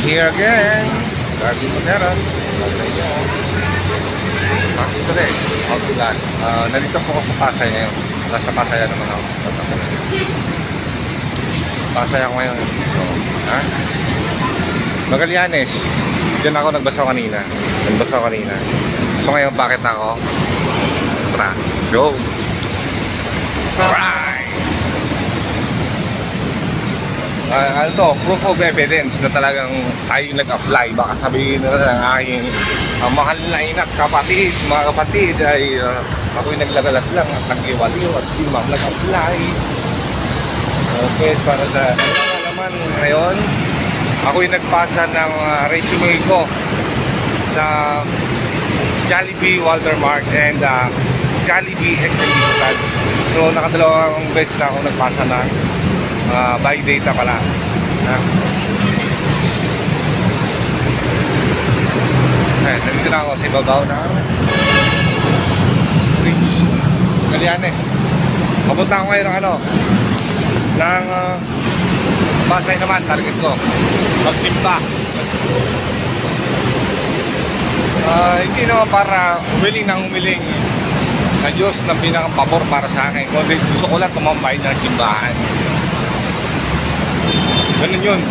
here again. Gagi Moneras. Sa inyo. Sorry. Outland. Nandito po ako sa Pasay ngayon. Nasa Pasay naman ako. Pasay ako ngayon. So, ha? Magallanes. Diyan ako nagbasa kanina. So ngayon, bakit ako? Tara. So, alright. Ano to, proof of evidence na talagang tayo nag-apply. Baka sabihin na ng aking mahal na ina't kapatid, mga kapatid ay ako'y naglagalat lang at nag-iwaliw at hindi nag-apply. Okay, para sa naman ngayon, ako'y nagpasa ng resume ko sa Jollibee Walter Mart and Jollibee SME Hotel. So nakadalawang beses na ako nagpasa na by data pala. Nandito na ako sa ibabaw na bridge Magallanes. Papunta ako ngayon ng Pasay naman, target ko magsimba. Hindi naman para humiling sa Diyos ng pinaka-pabor para sa akin, kundi gusto ko lang tumambay ng simbahan. Ganun yun.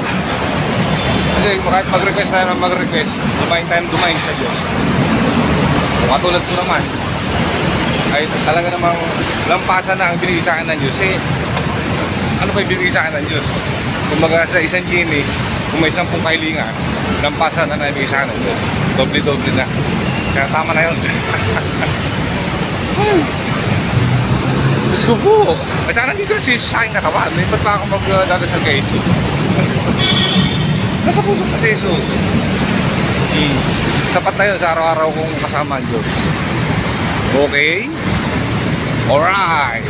Kasi kahit mag-request tayo ng mag-request, dumain sa Diyos. Katulad ko naman, ay talaga namang lampasan na ang binigay sa akin ng Diyos. Ano pa yung binigay sa akin ng Diyos? Kung sa isang genie, kung may 10 kahilingan, lampasan na naibigay sa akin ng Diyos. Doble-doble na. Kaya tama na yun. Diyos ko po. At saka nandito na si Jesus sa aking katawan. Ba't pa ako magdadasal kay Jesus? Nasa puso ka si Jesus. Sapat na yun sa araw-araw kong kasama ang Diyos. Okay? Alright.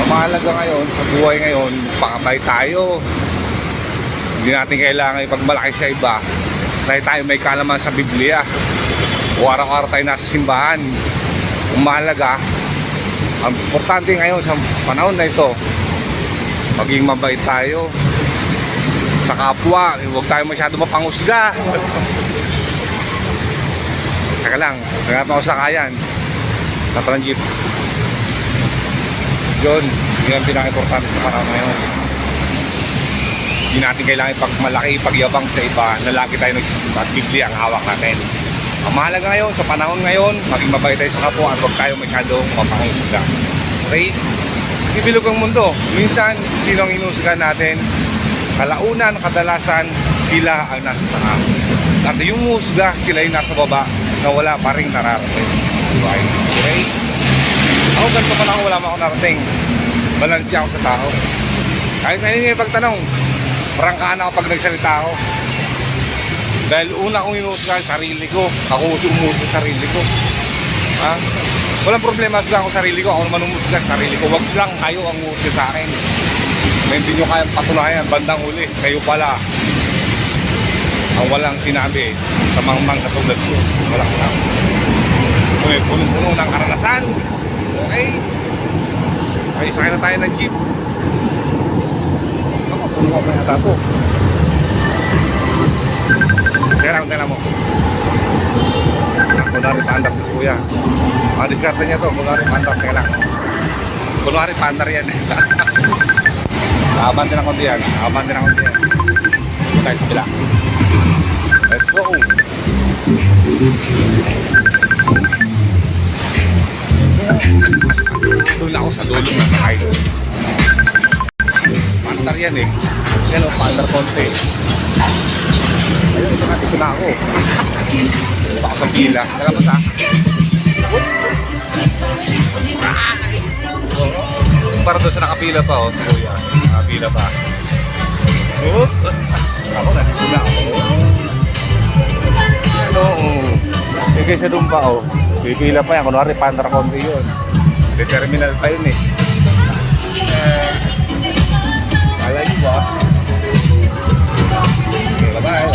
Ang mahalaga ngayon, sa buhay ngayon, pakabay tayo. Hindi natin kailangan ipagmalaki sa iba dahil tayo may kalaman sa Biblia. O araw-araw tayo nasa simbahan. Ang mahalaga, ang importante ngayon sa panahon na ito, maging mabait tayo sa kapwa. Huwag tayo masyado mapangusga. Teka lang, naghanap ako sa kayan sa transit. Yun ang pinaka-importante sa panahon ngayon. Hindi natin kailangan ipagmalaki, ipagyabang sa iba na lagi tayo nagsisimba at Biblia ang hawak natin. Ang mahalaga ngayon, sa panahon ngayon, maging mabait tayo sa kapwa at huwag tayo masyadong mapangusga. Okay? Kasi bilog ang mundo. Minsan, sino ang inusga natin? Kalaunan, kadalasan, sila ang nasa taas. At yung musga, sila yung nasa baba na wala pa rin nararating. Okay? Ako ganito pa lang ako, wala pa ako narating. Balansi ako sa tao. Kahit ngayon yung pagtanong, prangkahan ako pag nagsalita ako. Dahil una kong inuusga sa sarili ko. Ako umusga sa sarili ko. Ha? Walang problema sa ako sarili ko. Ako naman umusga sa sarili ko. Wag lang kayo ang umusga sa akin. Na hindi nyo kayang patunayan bandang uli. Kayo pala ang walang sinabi sa mga katulad ko. Walang lang. Okay, punong-puno ng karanasan. Okay? Ay, sakay na tayo ng jeep. Ako, puno ko pa yata ito. Tera mo. Kunwari paandar ko si kuya. Mga diskarte niya to, kunwari paandar. Teka lang. Kunwari paandar yan. Abante ng konti yan. Tayo sa bila. Let's go. Doon ako sa dulo sa sakay. Paandar yan eh. Yan o, paandar konti. Ayun, ito na ako. Ito ako sa pila. Salamat ha. Para doon sa nakapila pa, kuya. Nakapila pa. Ako, nandito na ako. Ano, kaysa doon pa, pipila pa yan. Kunwari, pandar konti yun. Terminal pa yun eh. Kala nyo ba? Okay, bye-bye.